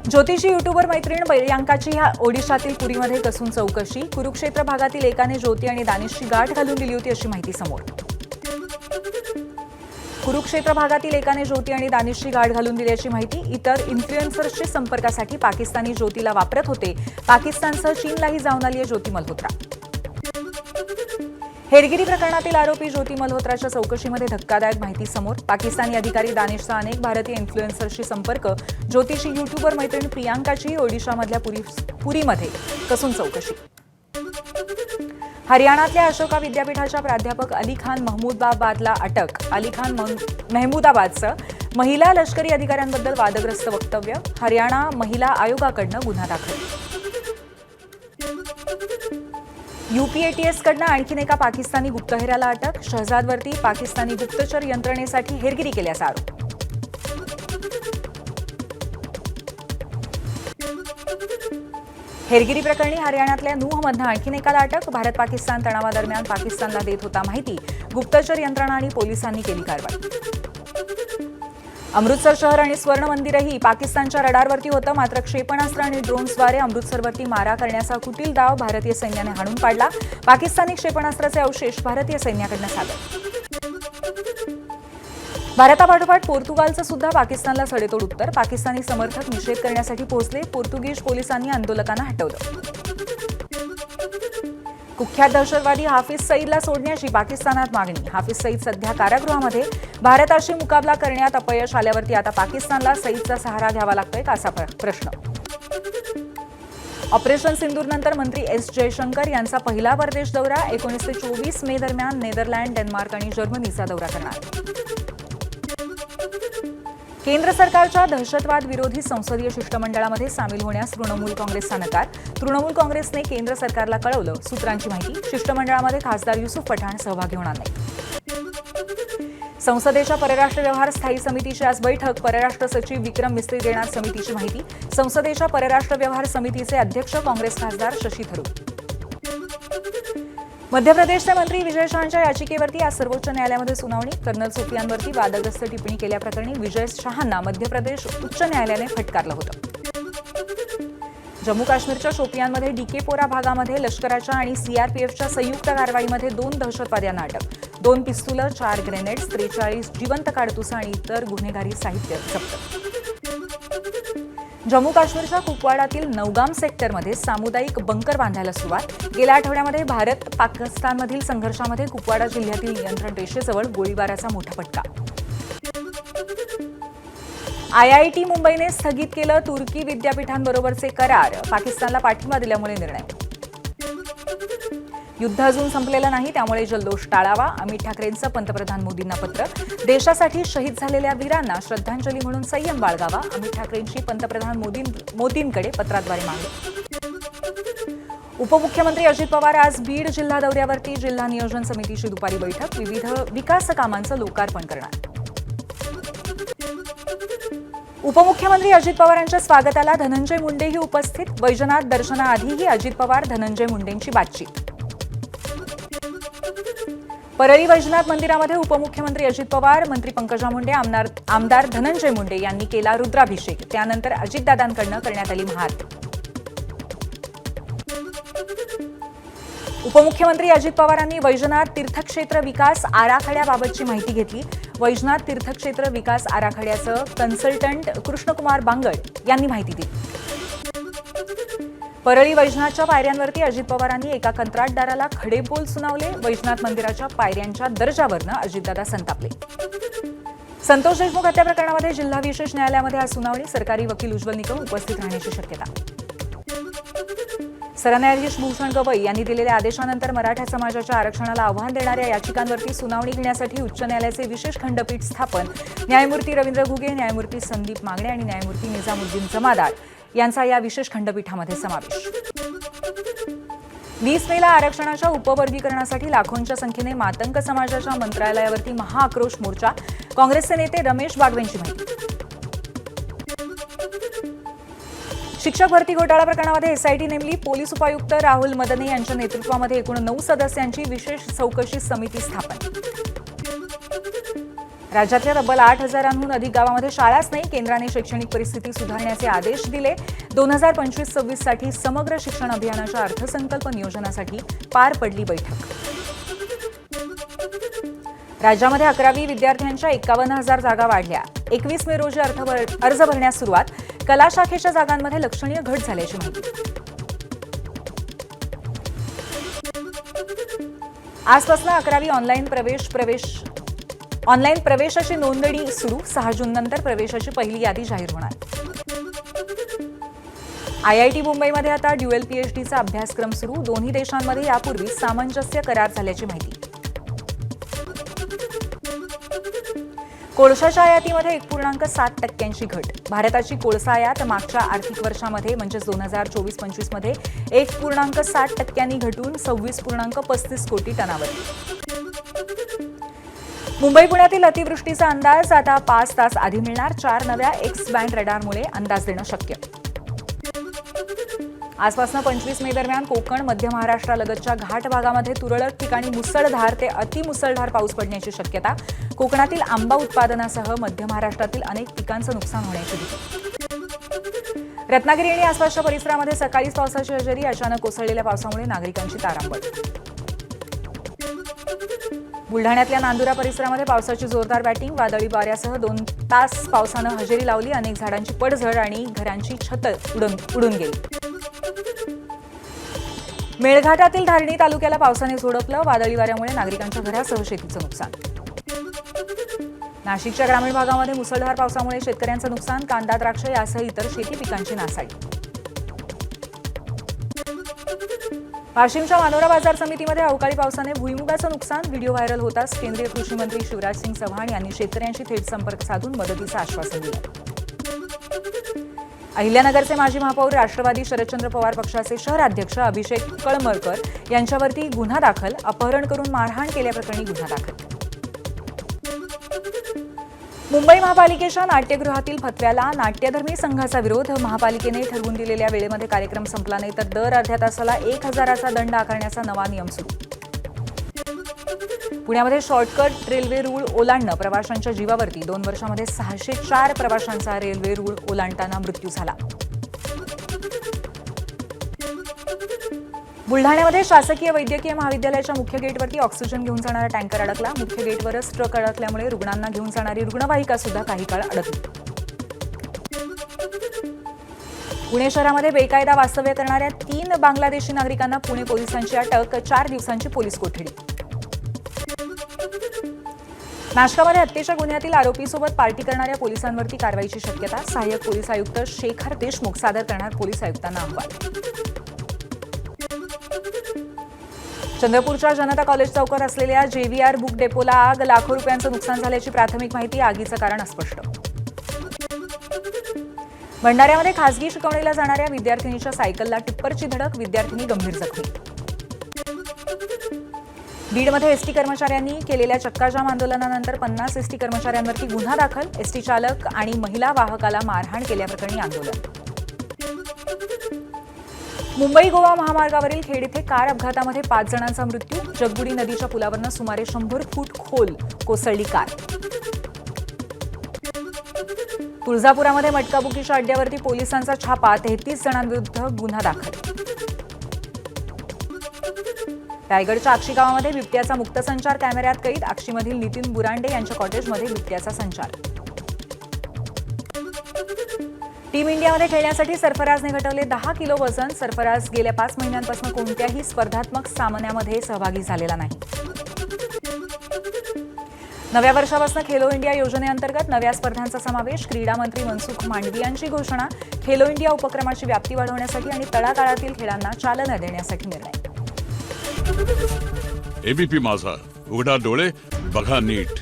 ज्योतिषी युट्यूबर मैत्रीण प्रियांकाची ओडिशातील पुरीमध्ये कसून चौकशी. कुरुक्षेत्र भागातील एकाने ज्योती आणि दानिशची गाठ घालून दिली होती अशी माहिती समोर. कुरुक्षेत्र भागातील एकाने ज्योती आणि दानिशची गाठ घालून दिल्याची माहिती. इतर इन्फ्लुएन्सर्सच्या संपर्कासाठी पाकिस्तानी ज्योतीला वापरत होते. पाकिस्तानसह चीनलाही जाऊन आली आहे ज्योती मल्होत्रा. हेरगिरी प्रकरणातील आरोपी ज्योती मल्होत्राच्या चौकशीमध्ये धक्कादायक माहिती समोर. पाकिस्तानी अधिकारी दानिशचा अनेक भारतीय इन्फ्लुएन्सर्सशी संपर्क. ज्योतिषी युट्यूबर मैत्रीण प्रियांकाची ओडिशामधल्या पुरीमध्ये कसून चौकशी. हरियाणातल्या अशोका विद्यापीठाच्या प्राध्यापक अली खान महमूदाबादला अटक. अली खान महमूदाबादचं महिला लष्करी अधिकाऱ्यांबद्दल वादग्रस्त वक्तव्य. हरियाणा महिला आयोगाकडनं गुन्हा दाखल. यूपीएटीएसकडनं आणखीन एका पाकिस्तानी गुप्तहेराला अटक. शहजादवरती पाकिस्तानी गुप्तचर यंत्रणेसाठी हेरगिरी केल्याचा आरोप. हेरगिरी प्रकरणी हरियाणातल्या नूहमधनं आणखीन एकाला अटक. भारत पाकिस्तान तणावादरम्यान पाकिस्तानला देत होता माहिती. गुप्तचर यंत्रणा आणि पोलिसांनी केली कारवाई. अमृतसर शहर आणि स्वर्ण मंदिरही पाकिस्तानच्या रडारवरती होतं. मात्र क्षेपणास्त्र आणि ड्रोन्सद्वारे अमृतसरवरती मारा करण्याचा कुटील डाव भारतीय सैन्याने हाणून पाडला. पाकिस्तानी क्षेपणास्त्राचे अवशेष भारतीय सैन्याकडनं सादर. भारतापाठोपाठ पोर्तुगालचं सुद्धा पाकिस्तानला सडेतोड उत्तर. पाकिस्तानी समर्थक निषेध करण्यासाठी पोहोचले. पोर्तुगीज पोलिसांनी आंदोलकांना हटवलं. कुख्यात दहशतवादी हाफिज सईदला सोडण्याची पाकिस्तानात मागणी. हाफिज सईद सध्या कारागृहामध्ये. भारताशी मुकाबला करण्यात अपयश आल्यावरती आता पाकिस्तानला सईदचा सहारा घ्यावा लागतोय का असा प्रश्न. ऑपरेशन सिंदूरनंतर मंत्री एस जयशंकर यांचा पहिला परदेश दौरा. 19 ते 24 मे दरम्यान नेदरलँड, डेन्मार्क आणि जर्मनीचा दौरा करणार. केंद्र सरकारच्या दहशतवाद विरोधी संसदीय शिष्टमंडळामध्ये सामील होण्यास तृणमूल काँग्रेसचा नकार. तृणमूल काँग्रेसने केंद्र सरकारला कळवलं. सूत्रांची माहिती. शिष्टमंडळामध्ये खासदार युसुफ पठाण सहभागी होणार नाही. संसदेच्या परराष्ट्र व्यवहार स्थायी समितीची आज बैठक. परराष्ट्र सचिव विक्रम मिस्त्री देणार समितीची माहिती. संसदेच्या परराष्ट्र व्यवहार समितीचे अध्यक्ष काँग्रेस खासदार शशी थरूर. मध्य प्रदेशचे मंत्री विजय शहांच्या याचिकेवरती आज सर्वोच्च न्यायालयामध्ये सुनावणी. कर्नल सोफियानवरती वादग्रस्त टिप्पणी केल्याप्रकरणी विजय शहांना मध्य प्रदेश उच्च न्यायालयाने फटकारलं होतं. जम्मू काश्मीरच्या शोपियानमध्ये डीकेपोरा भागामध्ये लष्कराच्या आणि सीआरपीएफच्या संयुक्त कारवाईमध्ये 2 दहशतवाद्यांना अटक. 2 पिस्तुलं, 4 ग्रेनेड्स, 43 जिवंत काडतुसं आणि इतर गुन्हेगारी साहित्य जप्त. जम्मू काश्मीरच्या कुपवाडातील नौगाम सेक्टरमध्ये सामुदायिक बंकर बांधायला सुरुवात. गेल्या आठवड्यामध्ये भारत पाकिस्तानमधील संघर्षामध्ये कुपवाडा जिल्ह्यातील नियंत्रण रेषेजवळ गोळीबाराचा मोठा फटका. आयआयटी मुंबईने स्थगित केलं तुर्की विद्यापीठांबरोबरचे करार. पाकिस्तानला पाठिंबा दिल्यामुळे निर्णय. युद्ध अजून संपलेलं नाही, त्यामुळे जल्लोष टाळावा. अमित ठाकरेंचं पंतप्रधान मोदींना पत्र. देशासाठी शहीद झालेल्या वीरांना श्रद्धांजली म्हणून संयम बाळगावा. अमित ठाकरेंची पंतप्रधान मोदींकडे पत्राद्वारे मागणी. उपमुख्यमंत्री अजित पवार आज बीड जिल्हा दौऱ्यावरती. जिल्हा नियोजन समितीची दुपारी बैठक. विविध विकास कामांचं लोकार्पण करणार. उपमुख्यमंत्री अजित पवारांच्या स्वागताला धनंजय मुंडेही उपस्थित. वैजनाथ दर्शनाआधीही अजित पवार धनंजय मुंडेंची बातचीत. परळी वैजनाथ मंदिरामध्ये उपमुख्यमंत्री अजित पवार, मंत्री पंकजा मुंडे, आमदार धनंजय मुंडे यांनी केला रुद्राभिषेक. त्यानंतर अजितदादांकडनं करण्यात आली महाआरती. उपमुख्यमंत्री अजित पवारांनी वैजनाथ तीर्थक्षेत्र विकास आराखड्याबाबतची माहिती घेतली. वैजनाथ तीर्थक्षेत्र विकास आराखड्याचं कन्सल्टंट कृष्णकुमार बांगड यांनी माहिती दिली. परळी वैजनाथच्या पायऱ्यांवरती अजित पवारांनी एका कंत्राटदाराला खडेबोल सुनावले. वैजनाथ मंदिराच्या पायऱ्यांच्या दर्जावरनं अजितदादा संतापले. संतोष देशमुख हत्या प्रकरणामध्ये जिल्हा विशेष न्यायालयामध्ये आज सुनावणी. सरकारी वकील उज्ज्वल निकम उपस्थित राहण्याची शक्यता. सरन्यायाधीश भूषण गवई यांनी दिलेल्या आदेशानंतर मराठा समाजाच्या आरक्षणाला आव्हान देणाऱ्या याचिकांवरती सुनावणी घेण्यासाठी उच्च न्यायालयाचे विशेष खंडपीठ स्थापन. न्यायमूर्ती रवींद्र घुगे, न्यायमूर्ती संदीप मांगणे आणि न्यायमूर्ती निजामुद्दीन जमादार यांचा या विशेष खंडपीठामध्ये समावेश. 20 मेला आरक्षणाच्या उपवर्गीकरणासाठी लाखोंच्या संख्येने मातंग समाजाच्या मंत्रालयावरती महाआक्रोश मोर्चा. काँग्रेसचे नेते रमेश बागवेंची माहिती. शिक्षक भरती घोटाळा प्रकरणामध्ये एसआयटी नेमली. पोलीस उपायुक्त राहुल मदने यांच्या नेतृत्वामध्ये एकूण 9 सदस्यांची विशेष चौकशी समिती स्थापन. राज्यातल्या तब्बल 8,000हून अधिक गावांमध्ये शाळाच नाही. केंद्राने शैक्षणिक परिस्थिती सुधारण्याचे आदेश दिले. 2025-26 साठी समग्र शिक्षण अभियानाच्या अर्थसंकल्प नियोजनासाठी पार पडली बैठक. राज्यामध्ये 11वी विद्यार्थ्यांच्या 51,000 जागा वाढल्या. 21 मे रोजी अर्ज भरण्यास सुरुवात. कला शाखेच्या जागांमध्ये लक्षणीय घट झाल्याची माहिती. आजपासून 11वी ऑनलाईन प्रवेशाची नोंदणी सुरू. 6 जूननंतर प्रवेशाची पहिली यादी जाहीर होणार. IIT मुंबईमध्ये आता ड्युएल PhDचा अभ्यासक्रम सुरू. दोन्ही देशांमध्ये यापूर्वी सामंजस्य करार झाल्याची माहिती. कोळशाच्या आयातीमध्ये 1.7% घट. भारताची कोळसा आयात मागच्या आर्थिक वर्षामध्ये म्हणजेच 2024-25 मध्ये 1.7% घटून 26.35 कोटी टनावर. मुंबई पुण्यातील अतिवृष्टीचा अंदाज आता 5 तास आधी मिळणार. 4 नव्या एक्स बँड रडारमुळे अंदाज देणं शक्य. आजपासून 25 मे दरम्यान कोकण, मध्य महाराष्ट्रालगतच्या घाट भागामध्ये तुरळक ठिकाणी मुसळधार ते अतिमुसळधार पाऊस पडण्याची शक्यता. कोकणातील आंबा उत्पादनासह मध्य महाराष्ट्रातील अनेक पिकांचं नुकसान होण्याची भीती. रत्नागिरी आणि आसपासच्या परिसरामध्ये सकाळीच पावसाची हजेरी. अचानक कोसळलेल्या पावसामुळे नागरिकांची तारांबळ. बुलढाण्यातल्या नांदुरा परिसरामध्ये पावसाची जोरदार बॅटिंग. वादळी वाऱ्यासह 2 तास पावसानं हजेरी लावली. अनेक झाडांची पडझड आणि घरांची छतं उडून गेली. मेळघाटातील धारणी तालुक्याला पावसाने झोडपलं. वादळी वाऱ्यामुळे नागरिकांच्या घरासह शेतीचं नुकसान. नाशिकच्या ग्रामीण भागामध्ये मुसळधार पावसामुळे शेतकऱ्यांचं नुकसान. कांदा, द्राक्ष यासह इतर शेती पिकांची नासाडी. वाशिमच्या मानोरा बाजार समितीमध्ये अवकाळी पावसाने भुईमुगाचं नुकसान. व्हिडिओ व्हायरल होताच केंद्रीय कृषी मंत्री शिवराज सिंग चौहान यांनी शेतकऱ्यांशी थेट संपर्क साधून मदतीचं आश्वासन दिलं. अहिल्यानगरचे माजी महापौर राष्ट्रवादी शरदचंद्र पवार पक्षाचे शहराध्यक्ष अभिषेक कळमरकर यांच्यावरती गुन्हा दाखल. अपहरण करून मारहाण केल्याप्रकरणी गुन्हा दाखल. मुंबई महापालिकेच्या नाट्यगृहातील फतव्याला नाट्यधर्मी संघाचा विरोध. महापालिकेने ठरवून दिलेल्या वेळेमध्ये कार्यक्रम संपला नाही तर दर अर्ध्या तासाला 1,000चा दंड आकारण्याचा नवा नियम सुरू. पुण्यामध्ये शॉर्टकट रेल्वे रूळ ओलांडणं प्रवाशांच्या जीवावरती. 2 वर्षांमध्ये 604 प्रवाशांचा रेल्वे रूळ ओलांडताना मृत्यू झाला. बुलढाण्यामध्ये शासकीय वैद्यकीय महाविद्यालयाच्या मुख्य गेटवरती ऑक्सिजन घेऊन जाणारा टँकर अडकला. मुख्य गेटवरच ट्रक अडकल्यामुळे रुग्णांना घेऊन जाणारी रुग्णवाहिका सुद्धा काही काळ अडकली. पुणे शहरामध्ये बेकायदा वास्तव्य करणाऱ्या 3 बांगलादेशी नागरिकांना पुणे पोलिसांची अटक. 4 दिवसांची पोलीस कोठडी. नाशकामध्ये हत्येच्या गुन्ह्यातील आरोपीसोबत पार्टी करणाऱ्या पोलिसांवरती कारवाईची शक्यता. सहाय्यक पोलीस आयुक्त शेखर देशमुख सादर करणार पोलीस आयुक्तांना अहवाल. चंद्रपूरच्या जनता कॉलेज चौकात असलेल्या JVR बुक डेपोला आग. लाखो रुपयांचं नुकसान झाल्याची प्राथमिक माहिती. आगीचं कारण अस्पष्ट. भंडाऱ्यामध्ये खासगी शिकवणीला जाणाऱ्या विद्यार्थिनीच्या सायकलला टिप्परची धडक. विद्यार्थिनी गंभीर जखमी. बीडमध्ये एसटी कर्मचाऱ्यांनी केलेल्या चक्काजाम आंदोलनानंतर 50 एसटी कर्मचाऱ्यांवरती गुन्हा दाखल. एसटी चालक आणि महिला वाहकाला मारहाण केल्याप्रकरणी आंदोलन. मुंबई गोवा महामार्गावरील खेड इथे कार अपघातामध्ये 5 जणांचा मृत्यू. जगबुडी नदीच्या पुलावरनं सुमारे 100 फूट खोल कोसळली कार. तुळजापुरामध्ये मटकाबुकीच्या अड्ड्यावरती पोलिसांचा छापा. 33 जणांविरुद्ध गुन्हा दाखल. रायगडच्या आक्षी गावामध्ये बिबट्याचा मुक्त संचार कॅमेऱ्यात कैद. आक्षीमधील नितीन बुरांडे यांच्या कॉटेजमध्ये बिबट्याचा संचार. टीम इंडियामध्ये खेळण्यासाठी सरफराजने घटवले 10 किलो वजन. सरफराज गेल्या 5 महिन्यांपासून कोणत्याही स्पर्धात्मक सामन्यामध्ये सहभागी झालेला नाही. नव्या वर्षापासून खेलो इंडिया योजनेअंतर्गत नव्या स्पर्धांचा समावेश. क्रीडा मंत्री मनसुख मांडवी यांची घोषणा. खेलो इंडिया उपक्रमाची व्याप्ती वाढवण्यासाठी आणि तळागाळातील खेळांना चालना देण्यासाठी निर्णय. ABP माझा, उघडा डोळे बघा नीट.